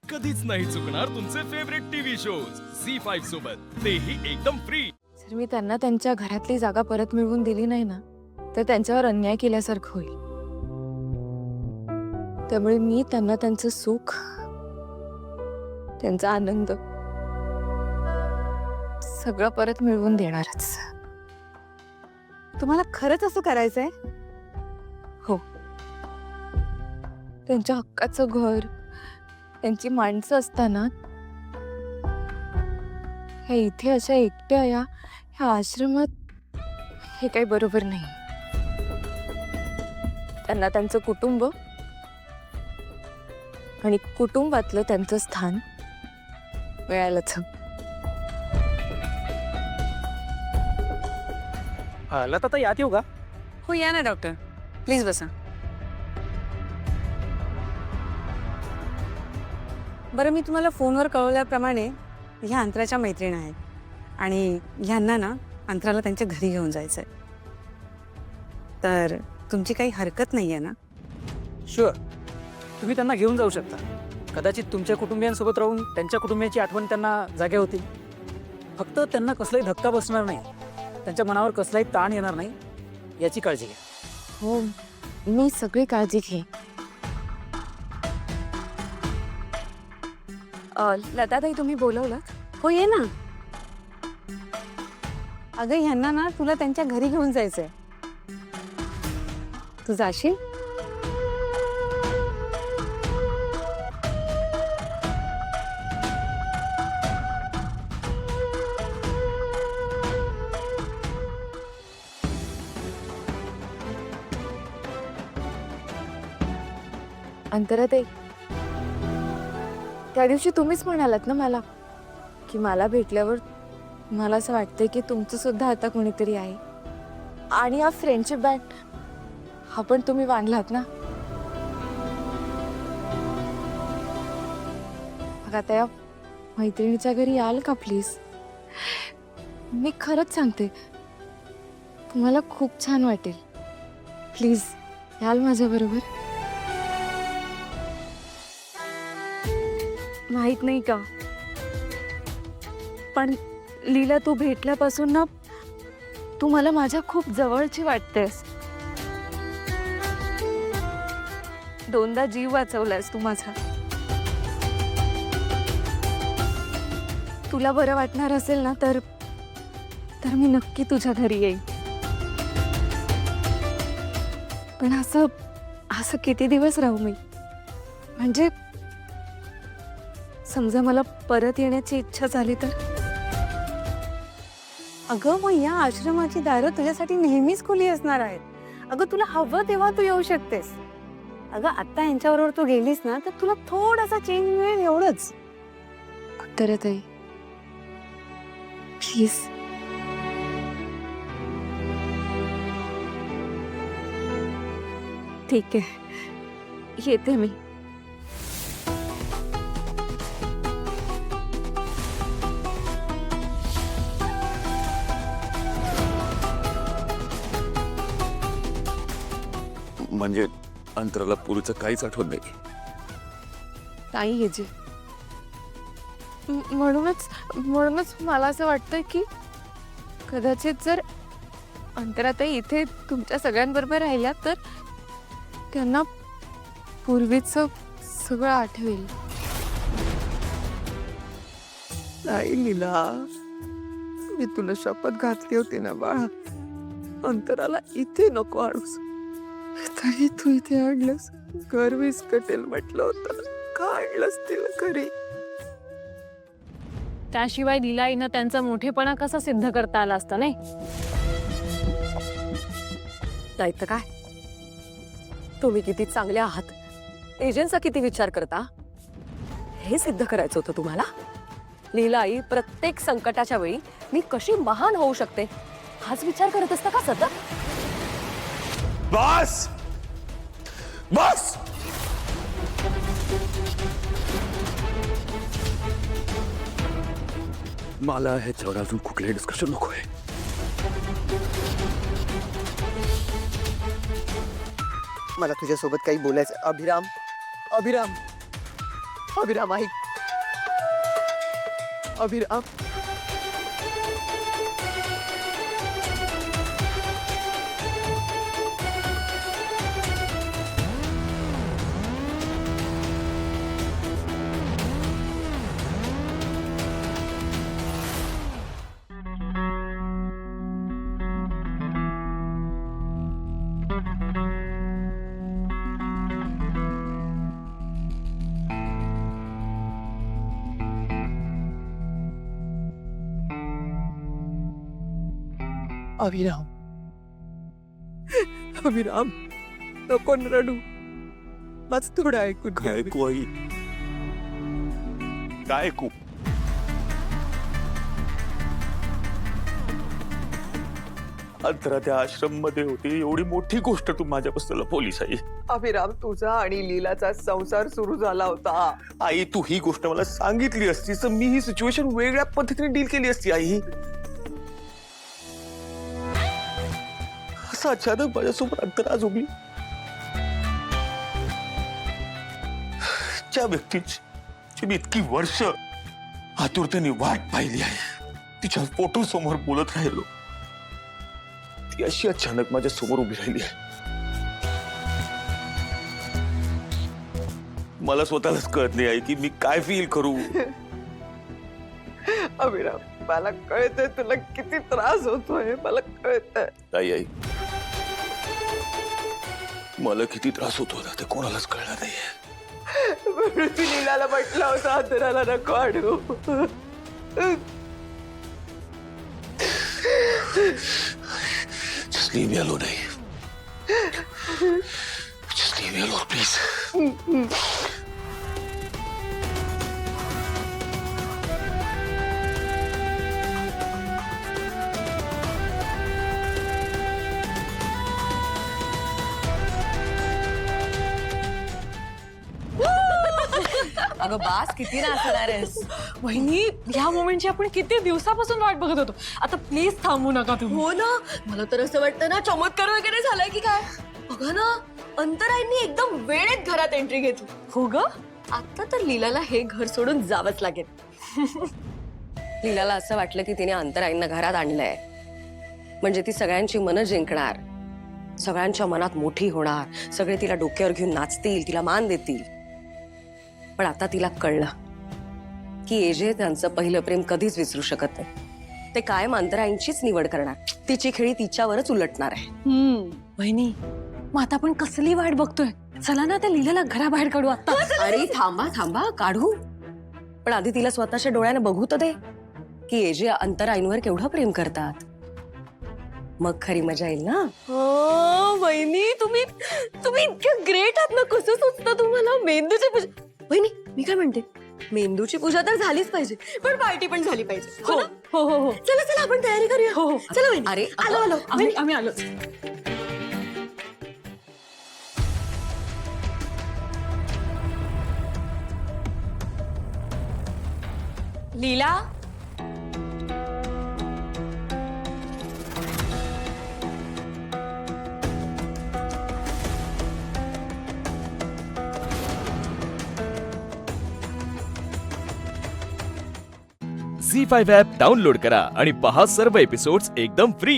कधीच नाही चुकणार तुमचे फेवरेट टीव्ही शोज झी5 सोबत, तेही एकदम फ्री। जर मी त्यांना त्यांच्या घरातली जागा परत मिळवून दिली नाही ना, तर त्यांच्यावर अन्याय केल्यासारखं होईल। त्यामुळे मी त्यांना त्यांचं सुख, त्यांचा आनंद सगळं परत मिळवून देणारच। तुम्हाला खरंच असं करायचंय? हो, त्यांच्या हक्काचं घर, त्यांची माणसं असताना ह्या इथे अशा एकट्या ह्या आश्रमात हे काही बरोबर नाही। त्यांना त्यांचं कुटुंब आणि कुटुंबातलं त्यांचं स्थान मिळायलाच हवं। लता यात येऊ का? हो या ना डॉक्टर, प्लीज बसा। बरं, मी तुम्हाला फोनवर कळवल्याप्रमाणे ह्या अंतराच्या मैत्रीण आहेत आणि ह्यांना ना अंतराला त्यांच्या घरी घेऊन जायचंय। तर तुमची काही हरकत नाही आहे ना? शुअर, तुम्ही त्यांना घेऊन जाऊ शकता। कदाचित तुमच्या कुटुंबियांसोबत राहून त्यांच्या कुटुंबियांची आठवण त्यांना जागे होती। फक्त त्यांना कसलाही धक्का बसणार नाही, त्यांच्या मनावर कसलाही ताण येणार नाही याची काळजी घ्या। हो, मी सगळी काळजी घे। लताताई, तुम्ही बोलवलं? हो ये ना। अगं ह्यांना ना तुला त्यांच्या घरी घेऊन जायचंय। तू जाशील? अंतराताई, त्या दिवशी तुम्हीच म्हणालात ना मला की मला भेटल्यावर मला असं वाटतंय की तुमचं सुद्धा आता कोणीतरी आहे, आणि हा फ्रेंडशिप बँड हा पण तुम्ही बांधलात ना। मग आता या मैत्रिणीच्या घरी याल का प्लीज? मी खरंच सांगते, तुम्हाला खूप छान वाटेल। प्लीज याल माझ्या बरोबर? माहित नाही का, पण लीला, तू भेटल्यापासून ना तू मला माझ्या खूप जवळची वाटतेस। दोनदा जीव वाचवलास तू माझा। तुला बरं वाटणार असेल ना तर मी नक्की तुझ्या घरी येईन। पण असं किती दिवस राहू मी? म्हणजे समजा मला परत येण्याची इच्छा झाली तर? अगं मग या आश्रमाची दारं तुझ्यासाठी नेहमीच खुली असणार आहेत। अगं तुला हवं तेव्हा तू येऊ शकतेस। अगं आता यांच्याबरोबर तू गेलीस ना तर तुला थोडासा चेंज मिळेल, एवढंच। अंतराताई, प्लीज। ठीक आहे, येते मी। म्हणजे अंतराला पूर्वीचं काहीच आठवण नाही? नाही हे जे म्हणूनच मला असं वाटतंय की कदाचित जर अंतराताई इथे तुमच्या सगळ्यांबरोबर राहिल्या तर त्यांना पूर्वीचं सगळं आठवेल। नाही लीला, मी तुला शपथ घातली होती ना बाळा, अंतराला इथे नको आणूस, तरी तू इथे आणलंस। घर विस्कटेल म्हटलं होतं, का आणलंस तिला घरी? त्याशिवाय लीलाईनं त्यांचा मोठेपणा कसा सिद्ध करता आला असता नाही? नाही तर काय, तुम्ही किती चांगले आहात, एजंटचा किती विचार करता, हे सिद्ध करायचं होतं तुम्हाला। लीलाई प्रत्येक संकटाच्या वेळी मी कशी महान होऊ शकते हाच विचार करत असता का सतत? बस बस, मला ह्याच्यावर अजून कुठलंही डिस्कशन नको आहे। मला तुझ्यासोबत काही बोलायचं। अभिराम, अभिराम, अभिराम ऐक. अभिराम अभिराम अभिराम नको न रडू. माझं थोडं ऐकून घे. काय ऐकू आई? काय ऐकू? अंतरा त्या आश्रम मध्ये होती, एवढी मोठी गोष्ट तू माझ्यापासून पोलीस आई. अभिराम तुझा आणि लीलाचा संसार सुरू झाला होता. आई तू ही गोष्ट मला सांगितली असतीस तर मी ही सिच्युएशन वेगळ्या पद्धतीने डील केली असती आई. असं अचानक माझ्यासोबत अंतरा आज उभी, ज्या व्यक्तीची मी इतकी वर्ष आतुरतेने वाट पाहिली आहे, तिच्या फोटो समोर बोलत राहिलो, ती अशी अचानक माझ्या समोर उभी राहिली आहे. मला स्वतःलाच कळत नाही आहे की मी काय फील करू. अभिराम मला कळतंय तुला किती त्रास होतोय. मला कळतंय. आई आई मला किती त्रास होतो ना ते कोणालाच कळलं नाहीये. म्हणून मी लीलाला म्हटलं होतं अंतराला नको आणू. Just leave me alone, Just leave me alone, please. अगं बास किती नाचणार आहेस. वहिनी ह्या मोमेंटची आपण किती दिवसापासून वाट बघत होतो. आता प्लीज थांबू नका तुम्ही. हो ना, मला तर असं वाटतं ना चमत्कार वगैरे झालाय की काय. बघा ना, अंतराईंनी एकदम वेळेत घरात एंट्री घेतली. हो ग, आता तर लीलाला हे घर सोडून जावंच लागेल. लीलाला असं वाटलं की तिने अंतराईंना घरात आणलंय म्हणजे ती सगळ्यांची मनं जिंकणार, सगळ्यांच्या मनात मोठी होणार, सगळे तिला डोक्यावर घेऊन नाचतील, तिला मान देतील. पण आता तिला कळलं की एजे त्यांचं पहिलं प्रेम कधीच विसरू शकत नाही. ते कायम अंतराईंचीच निवड करणार, तिची खेळी तिच्यावरच उलटणार आहे. वहिनी मग आता आपण कसली वाट बघतोय. चला ना त्या लीलाला घराबाहेर काढू आता. अरे थांबा थांबा, काढू. पण आधी तिला स्वतःच्या डोळ्याने बघू तर दे की एजे अंतराईंवर केवढं प्रेम करतात. मग खरी मजा येईल ना. वहिनी तुम्ही इतक्या ग्रेट आहात ना. कसं सुचतं तुम्हाला मेंदूची पूजा. वहिनी मी काय म्हणते, मेंदूची पूजा तर झालीच पाहिजे पण पार्टी पण झाली पाहिजे. हो हो हो हो. चला चला आपण तयारी करूया. हो हो. चला वहिनी. अरे आलो आलो आम्ही आलो. लीला झी5 ॲप डाउनलोड करा आणि पहा सर्व एपिसोड्स एकदम फ्री.